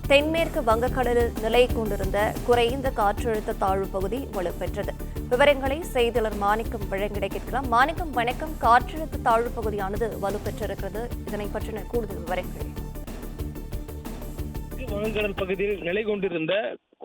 தென்மேற்கு வங்கக்கடலில் நிலை கொண்டிருந்த குறைந்த காற்றழுத்த தாழ்வு பகுதி வலுப்பெற்றது. விவரங்களை செய்தியாளர் மாணிக்கம் வழங்கிட கேட்கலாம். மாணிக்கம், வணக்கம். காற்றழுத்த தாழ்வு பகுதியானது வலுப்பெற்றிருக்கிறது, இதனை பற்றின கூடுதல் விவரங்கள். வங்கக்கடல் பகுதியில் நிலை கொண்டிருந்த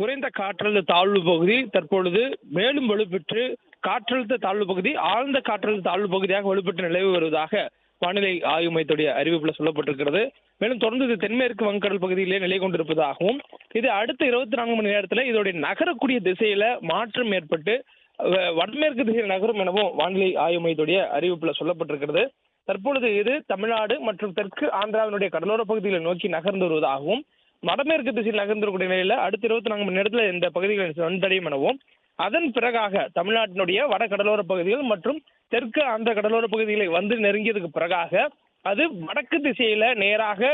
குறைந்த காற்றழுத்த தாழ்வு பகுதி தற்பொழுது மேலும் வலுப்பெற்று காற்றழுத்த தாழ்வு பகுதி ஆழ்ந்த காற்றழுத்த தாழ்வு பகுதியாக வலுப்பெற்று நிலவி வருவதாக வானிலை ஆய்வு மையத்துடைய அறிவிப்புல சொல்லப்பட்டிருக்கிறது. மேலும் தொடர்ந்து இது தென்மேற்கு வங்கக்கடல் பகுதியிலே நிலை கொண்டிருப்பதாகவும், இது அடுத்த 24 மணி நேரத்தில் இதோடைய நகரக்கூடிய திசையில மாற்றம் ஏற்பட்டு வடமேற்கு திசையில் நகரும் எனவும் வானிலை ஆய்வு மையத்துடைய அறிவிப்புல சொல்லப்பட்டிருக்கிறது. தற்பொழுது இது தமிழ்நாடு மற்றும் தெற்கு ஆந்திராவினுடைய கடலோர பகுதிகளை நோக்கி நகர்ந்து வருவதாகவும், வடமேற்கு திசையில் நகர்ந்திருக்கூடிய நிலையில அடுத்த 24 மணி நேரத்தில் இந்த பகுதிகளை வந்தடையும் எனவும், அதன் பிறகாக தமிழ்நாட்டினுடைய வட கடலோர பகுதிகள் மற்றும் தெற்கு ஆந்திர கடலோர பகுதிகளை வந்து நெருங்கியதுக்கு பிறகாக அது வடக்கு திசையில நேராக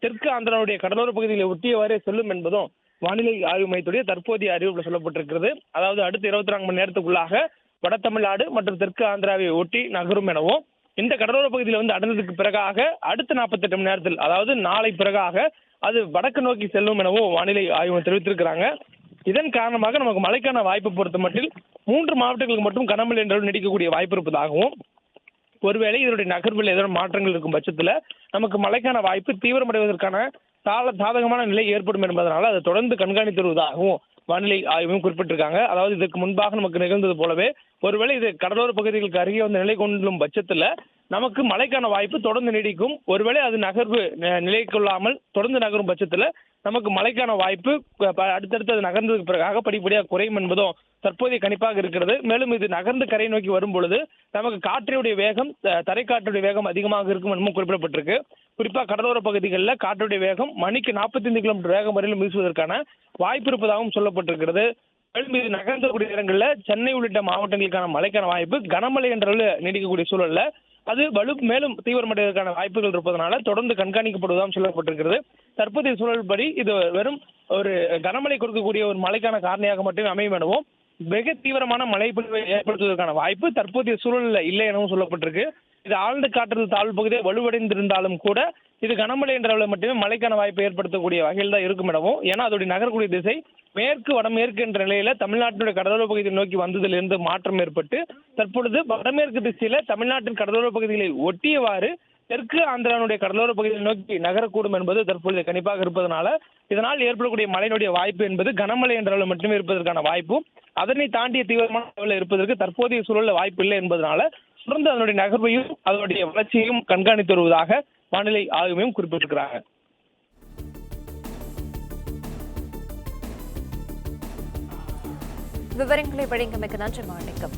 தெற்கு ஆந்திராவுடைய கடலோர பகுதிகளை ஒட்டியவாறே செல்லும் என்பதும் வானிலை ஆய்வு மையத்துடைய தற்போதைய அறிவிப்புல சொல்லப்பட்டிருக்கிறது. அதாவது அடுத்த 24 மணி நேரத்துக்குள்ளாக வட தமிழ்நாடு மற்றும் தெற்கு ஆந்திராவை ஒட்டி நகரும் எனவும், இந்த கடலோர பகுதியில் வந்து அடைந்ததுக்கு பிறகாக அடுத்த 48 மணி நேரத்தில், அதாவது நாளை பிறகாக அது வடக்கு நோக்கி செல்லும் எனவும் வானிலை ஆய்வு தெரிவித்திருக்கிறாங்க. இதன் காரணமாக நமக்கு மழைக்கான வாய்ப்பு பொறுத்த மட்டில் 3 மாவட்டங்களுக்கு மட்டும் கனமழை என்றளவு நீடிக்கக்கூடிய வாய்ப்பு இருப்பதாகவும், ஒருவேளை இதனுடைய நகர்வில் ஏதோ மாற்றங்கள் இருக்கும் பட்சத்தில் நமக்கு மழைக்கான வாய்ப்பு தீவிரமடைவதற்கான சாதகமான நிலை ஏற்படும் என்பதனால அதை தொடர்ந்து கண்காணித்து வருவதாகவும் வானிலை ஆய்வும் குறிப்பிட்டிருக்காங்க. அதாவது இதற்கு முன்பாக நமக்கு நிகழ்ந்தது போலவே ஒருவேளை இது கடலோர பகுதிகளுக்கு அருகே வந்து நிலை கொள்ளும் பட்சத்தில் நமக்கு மழைக்கான வாய்ப்பு தொடர்ந்து நீடிக்கும். ஒருவேளை அது நகர்வு நிலை கொள்ளாமல் தொடர்ந்து நகரும் பட்சத்தில் நமக்கு மழைக்கான வாய்ப்பு அடுத்தடுத்து அது நகர்ந்ததுக்கு பிறகாக படிப்படியாக குறையும் என்பதும் தற்போதைய கணிப்பாக இருக்கிறது. மேலும் இது நகர்ந்து கரை நோக்கி வரும் பொழுது நமக்கு காற்றினுடைய வேகம், தரைக்காற்றுடைய வேகம் அதிகமாக இருக்கும் எனவும் குறிப்பிடப்பட்டிருக்கு. குறிப்பாக கடலோர பகுதிகளில் காற்றுடைய வேகம் மணிக்கு 45 கிலோமீட்டர் வேகம் வரையிலும் வீசுவதற்கான வாய்ப்பு இருப்பதாகவும் சொல்லப்பட்டிருக்கிறது. மேலும் இது நகர்ந்தக்கூடிய இடங்களில் சென்னை உள்ளிட்ட மாவட்டங்களுக்கான மழைக்கான வாய்ப்பு கனமழை என்ற நீடிக்கக்கூடிய சூழல்ல அது மேலும் தீவிரமடைவதற்கான வாய்ப்புகள் இருப்பதனால தொடர்ந்து கண்காணிக்கப்படுவதாகவும் சொல்லப்பட்டிருக்கிறது. தற்போதைய சூழல்படி இது வெறும் ஒரு கனமழை கொடுக்கக்கூடிய ஒரு மழைக்கான காரணியாக மட்டுமே அமையும் எனவும், மிக தீவிரமான மழை பொழிவை ஏற்படுத்துவதற்கான வாய்ப்பு தற்போதைய சூழலில் இல்லை எனவும் சொல்லப்பட்டிருக்கு. இது ஆழ்ந்த காற்றழுத்த தாழ்வு பகுதியை வலுவடைந்திருந்தாலும் கூட இது கனமழை என்ற அளவில் மட்டுமே மழைக்கான வாய்ப்பை ஏற்படுத்தக்கூடிய வகையில் தான் இருக்கும் எனவும், ஏன்னா அதோடைய நகரக்கூடிய திசை மேற்கு வடமேற்கு என்ற நிலையில தமிழ்நாட்டினுடைய கடலோர பகுதியை நோக்கி வந்ததிலிருந்து மாற்றம் ஏற்பட்டு தற்பொழுது வடமேற்கு திசையில தமிழ்நாட்டின் கடலோர பகுதிகளை ஒட்டியவாறு தெற்கு ஆந்திராவுடைய கடலோர பகுதியை நோக்கி நகரக்கூடும் என்பது தற்பொழுது கணிப்பாக இருப்பதனால இதனால் ஏற்படக்கூடிய மழையினுடைய வாய்ப்பு என்பது கனமழை என்ற அளவில் மட்டுமே இருப்பதற்கான வாய்ப்பும், அதனை தாண்டிய தீவிரமான அளவில் இருப்பதற்கு தற்போதைய சூழலில் வாய்ப்பு இல்லை என்பதனால தொடர்ந்து அதனுடைய நகர்வையும் அதனுடைய வளர்ச்சியையும் கண்காணித்து வருவதாக வானிலை ஆய்வு மையம் குறிப்பிட்டிருக்கிறாங்க. விவரங்களை வழங்கியமைக்கு நன்றி மாணிக்கம்.